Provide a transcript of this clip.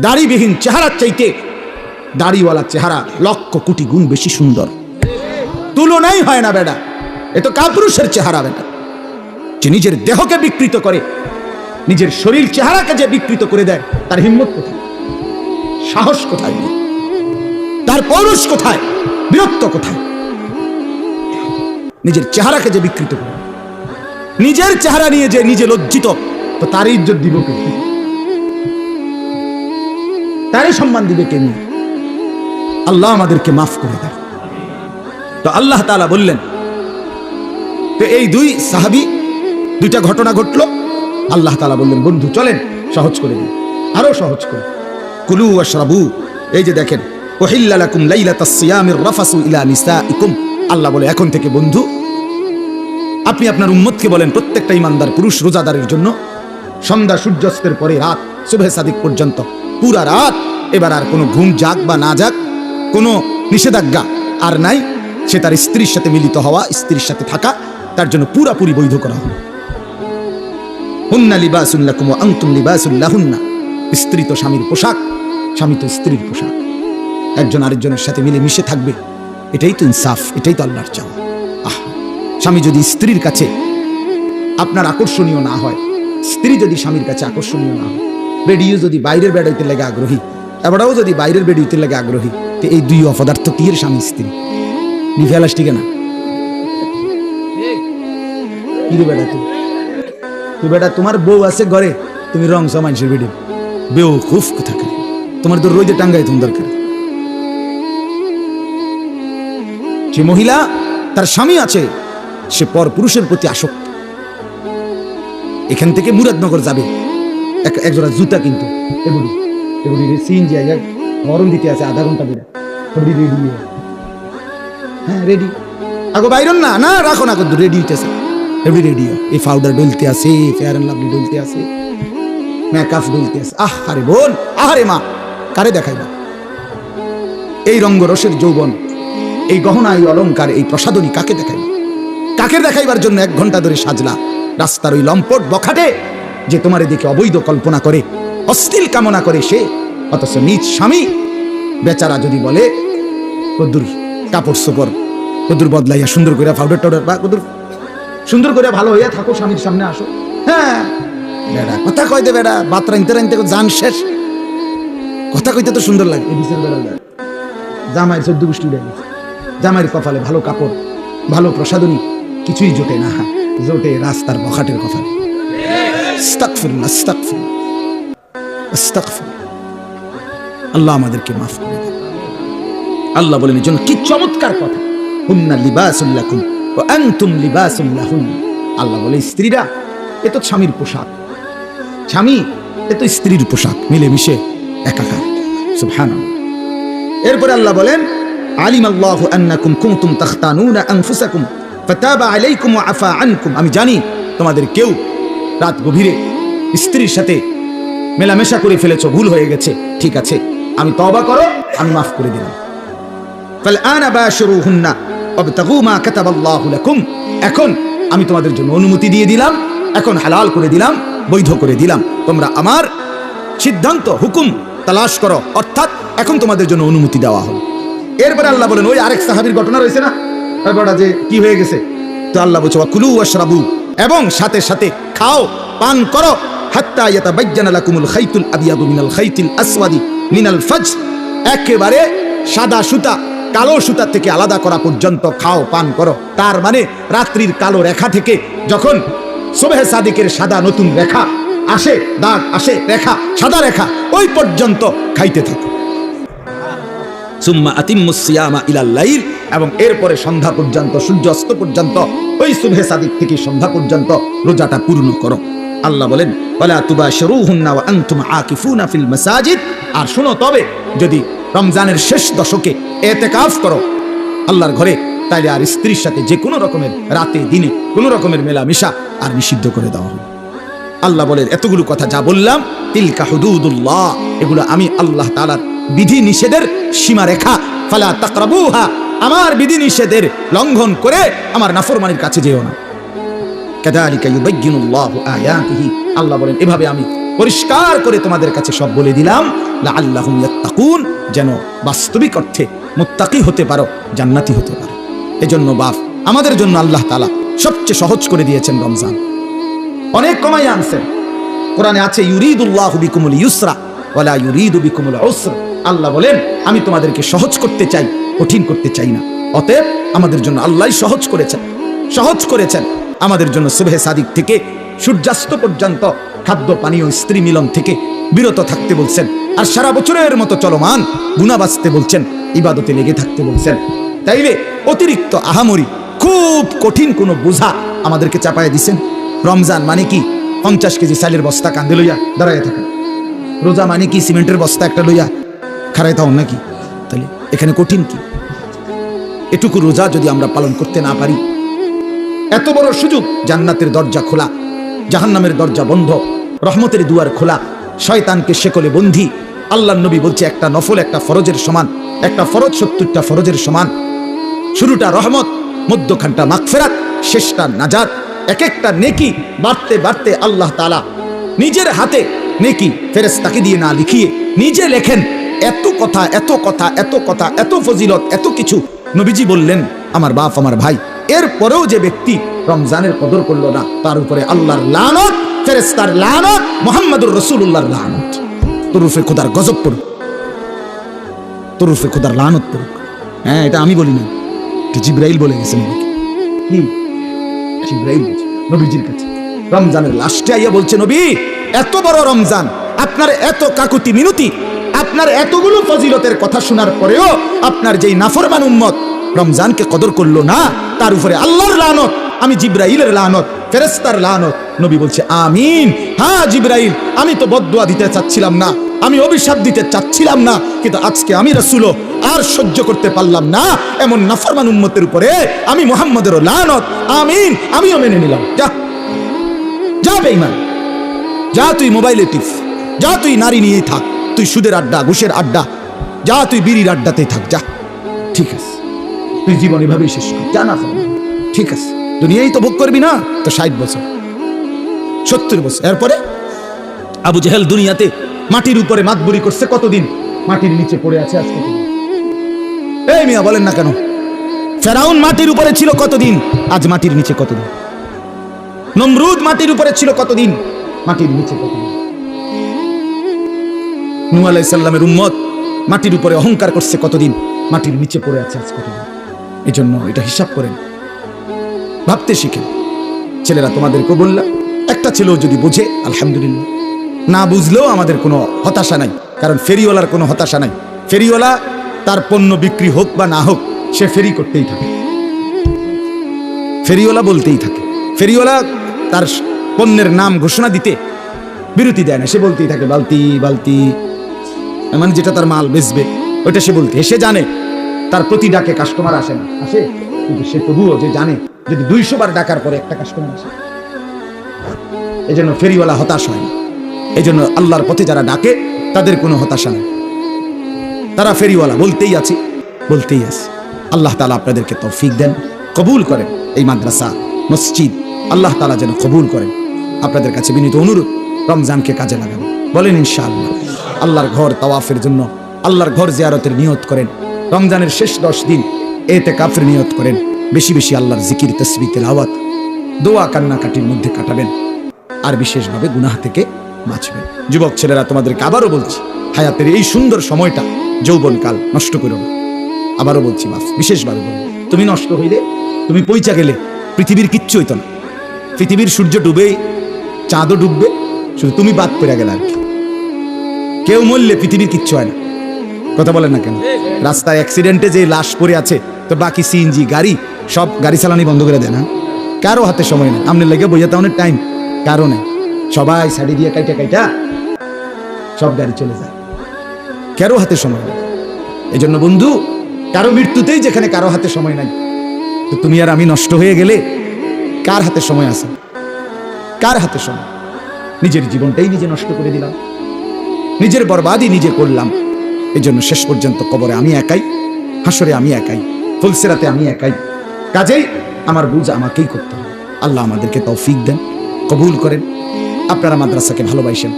দাড়িবিহীন চেহারার চাইতে দাড়িওয়ালা চেহারা লক্ষ কোটি গুণ বেশি সুন্দর, তুলনাই হয় না বেটা। এ তো কাপুরুষের চেহারা বেটা, যে নিজের দেহকে বিকৃত করে, নিজের শরীর চেহারাকে যে বিকৃত করে দেয়, তার হিম্মত কোথায়, সাহস কোথায়, তার পৌরুষ কোথায়, বীরত্ব কোথায়? নিজের চেহারাকে যে বিকৃত করে, নিজের চেহারা নিয়ে যে নিজে লজ্জিত, তো তার ইজ্জত দিব কে? তারই সম্মান দিবে কে? নিয়ে আল্লাহ আমাদেরকে মাফ করে দেয়। তো আল্লাহ তাআলা বললেন, তো এই দুই সাহাবী, দুইটা ঘটনা ঘটলো। আল্লাহ তাআলা বললেন, বন্ধু চলেন সহজ করে দিই, আরো সহজ করে। কুলু ওয়াশরাবু, এই যে দেখেন, উহিল্লা লাকুম লাইলাতাস সিয়ামির রাফাসু ইলা নিসাইকুম। আল্লাহ বলে, এখন থেকে বন্ধু আপনি আপনার উম্মতকে বলেন, প্রত্যেকটা ইমানদার পুরুষ রোজাদারের জন্য সন্ধ্যা সূর্যাস্তের পরে রাত সুবহে সাদিক পর্যন্ত পুরা রাত, এবার আর কোনো ঘুম যাক বা না যাক, কোনো নিষেধাজ্ঞা আর নাই। সে তার স্ত্রীর সাথে মিলিত হওয়া, স্ত্রীর সাথে থাকা তার জন্য পুরাপুরি বৈধ করা হবে। হুন্না লিবাসুন লাকুম ওয়া আনতুম লিবাসুন লাহুন্না। স্ত্রী তো স্বামীর পোশাক, স্বামী তো স্ত্রীর পোশাক। একজন আরেকজনের সাথে মিলে মিশে থাকবে, এটাই তো ইনসাফ, এটাই তো আল্লাহর চাওয়া। স্বামী যদি স্ত্রীর কাছে আপনার আকর্ষণীয় না হয়, স্ত্রী যদি স্বামীর কাছে আকর্ষণীয় না হয়, বেডিও যদি বাইরের বেড হইতে লেগে আগ্রহী, এবারও যদি বাইরের বেড হইতে লেগে আগ্রহী, তো এই দুই অপদার্থ কি এর স্বামী স্ত্রী নিফেলাস ঠিক না? কি রে বেটা, তুই বেটা তোমার বউ আছে ঘরে, তুমি রং মানুষের বেডে বেউ খুব কথা করে, তোমার তো রোজে টাঙ্গাই তুমি দরকার। যে মহিলা তার স্বামী আছে, সে পর পুরুষের প্রতি আসক্ত। এখান থেকে মুরাদনগর যাবে একজোড়া জুতা কিন্তু সিএনজি হরন দিতে আছে আধা ঘন্টা ধরে, রেডি, হ্যাঁ রেডি, আগো বাইরন না না রাখো না, কিন্তু রেডি হইতেছে, এভরি রেডি। এই পাউডার ডলতে আছে, ফেয়ার এন্ড লাভলি ডলতে আছে, মেকআপ ডলতে আছে। আহ আরে বোন, আরে মা, কারে দেখাইবা এই রঙ্গরসের যৌবন, এই গহনা, এই অলংকার, এই প্রসাদনী কাকে দেখাইবা? কাকে দেখাইবার জন্য 1 ঘন্টা ধরে সাজলা? রাস্তার ওই লম্পট বখাটে যে তোমারে দেখে অবৈধ কল্পনা করে, অশ্লীল কামনা করে সে, অথচ নিজ স্বামী বেচারা যদি বলে কদ্দুর কাপড় চোপড় কদ্দুর বদলাইয়া সুন্দর করে পাউডার টাউডার বা কদ্দুর সুন্দর করে ভালো হইয়া থাকো, স্বামীর সামনে আসো। হ্যাঁ বেড়া কথা কইতে, বেড়া বাত রাইনতে রাইনতে জান শেষ, কথা কইতে তো সুন্দর লাগে। এই বিচার বেড়া জামাই 14 গোষ্ঠী উড়ে গেছে, জামাইয়ের কপালে ভালো কাপড়, ভালো প্রসাদনী কিছুই জোটে না, জোটে রাস্তার বখাটের কপালে। আস্তাগফিরুল্লাহ, আস্তাগফিরুল্লাহ, আস্তাগফিরুল্লাহ। আল্লাহ আমাদেরকে মাফ করে দেন। আল্লাহ বলেন এর জন্য কি চমৎকার কথা, হুন্না লিবাসুল লাকুম ওয়া আনতুম লিবাসুল লাহুন। আল্লাহ বলে স্ত্রীরা এ তো স্বামীর পোশাক, স্বামী এ তো স্ত্রীর পোশাক, মিলেমিশে একাকার। সুবহানাল্লাহ। এরপরে আল্লাহ বলেন, আলিমাল্লাহু আন্নাকুম কুনতুম তাখতানুনা আনফুসাকুম ফাতাবা আলাইকুম ওয়া আফা আনকুম। আমি জানি তোমাদের কেউ রাত গভীরে স্ত্রীর সাথে মেলামেশা করে ফেলেছো, ভুল হয়ে গেছে, ঠিক আছে আমি তওবা করো, আমি মাফ করে দিলাম। ফালআনা বাশিরুহুন্না ওয়াবতাগু মা কাতাবাল্লাহু লাকুম। এখন আমি তোমাদের জন্য অনুমতি দিয়ে দিলাম, এখন হালাল করে দিলাম, বৈধ করে দিলাম, তোমরা আমার সিদ্ধান্ত হুকুম তালাশ করো, অর্থাৎ এখন তোমাদের জন্য অনুমতি দেওয়া হলো। এরপরে আল্লাহ বলেন, ওই আরেক সাহাবীর ঘটনা রয়েছে না, ওইটা যে কি হয়ে গেছে, তো আল্লাহ বলছে কুলু ওয়াশরাবু, এবং সাথে সাথে খাও পান করো, হাত্তা ইয়াতাবায়্যানা লাকুমুল খাইতুল আবিয়াদু মিনাল খাইতিল আসওয়াদি মিনাল ফাজর। একেবারে সাদা সুতা কালো সুতা থেকে আলাদা করা পর্যন্ত খাও পান করো। তার মানে রাত্রির কালো রেখা থেকে যখন সুবহে সাদিকের সাদা নতুন রেখা আসে, দাগ আসে, রেখা সাদা রেখা, ওই পর্যন্ত খাইতে থাকো। সুম্মা আতিম্মুস সিয়ামা ইলাল লাইল, এবং এরপরে সন্ধ্যা পর্যন্ত, সূর্য অস্ত পর্যন্ত, ওই সুবহে সাদিক থেকে সন্ধ্যা পর্যন্ত রোজাটা পূর্ণ করো। আল্লাহ বলেন, ওয়ালা তুবাশিরুহুন্না ওয়া আনতুম আকিফুনা ফিল মাসাজিদ। আর শোনো, তবে যদি রমজানের শেষ দশকে ইতিকাফ করো আল্লাহর ঘরে, তাইলে আর স্ত্রীর সাথে যে কোনো রকমের রাতে দিনে কোনো রকমের মেলামেশা আর নিষিদ্ধ করে দেওয়া হবে। আল্লাহ বলেন, এতগুলো কথা যা বললাম, তিলকা হুদুদুল্লাহ, এগুলো আমি আল্লাহ তাআলার বিধি নিষেধের সীমারেখা। ফালা তাকরাবুহা, আমার বিধি নিষেধের লঙ্ঘন করে আমার নাফরমানির কাছে যেও না। কাযালিকা ইউবায়্যিনুল্লাহু আয়াতিহি, আল্লাহ বলেন এভাবে আমি পরিষ্কার করে তোমাদের কাছে সব বলে দিলাম, লাআল্লাহুম ইয়াত্তাকুন, যেন বাস্তবিক অর্থে মুত্তাকি হতে পারো, জান্নাতি হতে পারো। এজন্য বাপ, আমাদের জন্য আল্লাহ তাআলা সবচেয়ে সহজ করে দিয়েছেন রমজান, অনেক কমাই আনছেন। কোরআনে আছে ইউরিদুল্লাহু বিকুমুল ইউসরা ওয়ালা ইউরিদু বিকুমুল উসরা। আল্লাহ বলেন আমি তোমাদেরকে সহজ করতে চাই, কঠিন করতে চাই না। অতএব আমাদের জন্য আল্লাহই সহজ করেছেন আমাদের জন্য সুবহে সাদিক থেকে সূর্যাস্ত পর্যন্ত খাদ্য পানীয় স্ত্রী মিলন থেকে বিরত থাকতে বলছেন, আর সারা বছরের মতো চলমান গুনাহ বাঁচতে বলছেন, ইবাদতে লেগে থাকতে বলছেন। তাইলে অতিরিক্ত আহামরি খুব কঠিন কোনো বোঝা আমাদেরকে চাপায় দিছেন। রমজান মানে কি 50 কেজি চালের বস্তা কাঁধে লইয়া দাঁড়ায় থাকা, রোজা মানে কি সিমেন্টের বস্তা একটা লইয়া খাড়ায় থাও নাকি? তাহলে এখানে কঠিন কি? এটুকু রোজা যদি আমরা পালন করতে না পারি, এত বড় সুযোগ, জান্নাতের দরজা খোলা, জাহান্নামের দরজা বন্ধ, রহমতের দুয়ার খোলা, শয়তানকে শেকলে বন্দী। আল্লাহর নবী বলছে একটা নফল একটা ফরজের সমান, একটা ফরজ 70টা ফরজের সমান। শুরুটা রহমত, মধ্যখানটা মাগফিরাত, শেষটা নাজাত। এক একটা নেকি বাড়তে বাড়তে আল্লাহ তাআলা নিজের হাতে নেকি ফেরেশতাকে দিয়ে না লিখিয়ে নিজে লেখেন। এত কথা, এত কথা, এত কথা, এত ফজিলত, এত কিছু নবীজি বললেন আমার বাপ আমার ভাই। এরপরেও যে ব্যক্তি রমজানের কদর করলো না, তার উপরে আল্লাহর লানত, ফেরেশতার লানত, মুহাম্মদুর রাসূলুল্লাহর লানত, তুরুফে খোদার গজব পড়ুক, তুরুফে খোদার লানত পড়ুক। হ্যাঁ, এটা আমি বলি না, এটা জিবরাইল বলে গেছেন। কি জিবরাইল নবীজির কাছে রমজানের লাস্টে আইয়া বলছে, নবী এত বড় রমজান, আপনার এত কাকুতি মিনতি, আপনার এতগুলো ফজিলতের কথা শোনার পরেও আপনার যেই নাফরমান উম্মত রমজানকে কদর করলো না, তার উপরে আল্লাহর লানত, আমি জিবরাইলের লানত, ফেরেশতার লানত। নবী বলছে আমিন। হ্যাঁ জিবরাইল, আমি তো বদদুয়া দিতে চাচ্ছিলাম না, আমি অভিশাপ দিতে চাচ্ছিলাম না, কিন্তু আজকে আমি রাসূল আর সহ্য করতে পারলাম না এমন নাফরমান উম্মতের উপরে আমি মুহাম্মদের লানত। আমিন, আমিও মেনে নিলাম। যা যা বেঈমান, যা তুই মোবাইলে টিপ, যা তুই নারী নিয়েই থাক, তুই সুদের আড্ডা, ঘুষের আড্ডা, যা তুই বিড়ির আড্ডাতেই থাক, যা, ঠিক আছে, তুই জীবন এভাবেই শেষ কর, জানা ঠিক আছে, দুনিয়াই তো ভোগ করবি না, তো 60 বছর 70 বছর। এরপরে আবু জেহেল দুনিয়াতে মাটির উপরে মাতবুরি করছে কতদিন, মাটির নিচে পড়ে আছে আজকে। এই মিয়া বলেন না কেন? ফেরাউন মাটির উপরে ছিল কতদিন, আজ মাটির নিচে কতদিন? নমরুদ মাটির উপরে ছিল কতদিন, মাটির নিচে কতদিন? নূহ আলাইহিস সালামের উম্মত মাটির উপরে অহংকার করছে কতদিন, মাটির নিচে পড়ে আছে আজ কতদিন? এজন্য এটা হিসাব করেন, ভাবতে শিখেন। ছেলেরা তোমাদেরকে বললাম, একটা ছেলেও যদি বুঝে আলহামদুলিল্লাহ, না বুঝলেও আমাদের কোনো হতাশা নাই, কারণ ফেরিওয়ালার কোনো হতাশা নাই। ফেরিওয়ালা তার পণ্য বিক্রি হোক বা না হোক, সে ফেরি করতেই থাকে, ফেরিওয়ালা বলতেই থাকে। ফেরিওয়ালা তার পণ্যের নাম ঘোষণা দিতে বিরতি দেয় না, সে বলতেই থাকে বালতি বালতি, মানে যেটা তার মাল বেচবে ওইটা সে বলতে। সে জানে তার প্রতি ডাকে কাস্টমার আসে না, আসে, কিন্তু সে তবুও যে জানে যদি 200 বার ডাকার পরে একটা কাস্টমার আসে। এই জন্য ফেরিওয়ালা হতাশ হয় না। এই জন্য আল্লাহর পথে যারা ডাকে তাদের কোনো হতাশা নেই, তারা ফেরিওয়ালা বলতেই আছে, বলতেই আছে। আল্লাহ তাআলা আপনাদেরকে তৌফিক দেন, কবুল করেন এই মাদ্রাসা মসজিদ, আল্লাহ তাআলা যেন কবুল করেন। আপনাদের কাছে বিনীত অনুরোধ, রমজানকে কাজে লাগান, বলেন ইনশাআল্লাহ। আল্লাহর ঘর তাওয়াফের জন্য, আল্লাহর ঘর জিয়ারতের নিয়ত করেন। রমজানের শেষ 10 দিন ইতিকাফের নিয়ত করেন। বেশি বেশি আল্লাহর জিকির, তাসবিহ, তেলাওয়াত, দোয়া, কান্নাকাটির মধ্যে কাটাবেন, আর বিশেষভাবে গুনাহ থেকে বাঁচবেন। যুবক ছেলেরা তোমাদেরকে আবারও বলছি, হায়াতের এই সুন্দর সময়টা, যৌবনকাল নষ্ট করো না। আবারও বলছি, বাস বিশেষভাবে বলবো, তুমি নষ্ট হইলে, তুমি পইচা গেলে পৃথিবীর কিচ্ছু হইতো না। পৃথিবীর সূর্য ডুবে, চাঁদও ডুববে, শুধু তুমি বাদ পড়ে গেলে আর কি। কেউ মরলে পৃথিবীর কিচ্ছু হয় না, কথা বলেন না কেন? রাস্তায় অ্যাক্সিডেন্টে যে লাশ পড়ে আছে, তো বাকি সিএনজি গাড়ি সব গাড়ি চালানি বন্ধ করে দেয় না, কারো হাতে সময় নেই। আমনে লেগে বইয়াতে অনেক টাইম, কারো নেই, সবাই সাইডে দিয়ে কাইটা কাইটা সব গাড়ি চলে যায়, কারো হাতে সময় নেই। এই জন্য বন্ধু, কারো মৃত্যুতেই যেখানে কারো হাতে সময় নাই, তো তুমি আর আমি নষ্ট হয়ে গেলে কার হাতে সময় আছে? কার হাতে সময়? নিজের জীবনটাই নিজে নষ্ট করে দিলাম, নিজের বরবাদই নিজে করলাম। এই জন্য শেষ পর্যন্ত কবরে আমি একাই, হাসরে আমি একাই, ফুলসিরাতে আমি একাই। কাজেই আমার বুঝ আমাকেই করতে হবে। আল্লাহ আমাদেরকে তৌফিক দেন, কবুল করেন। আপনারা মাদ্রাসাকে ভালোবাসেন,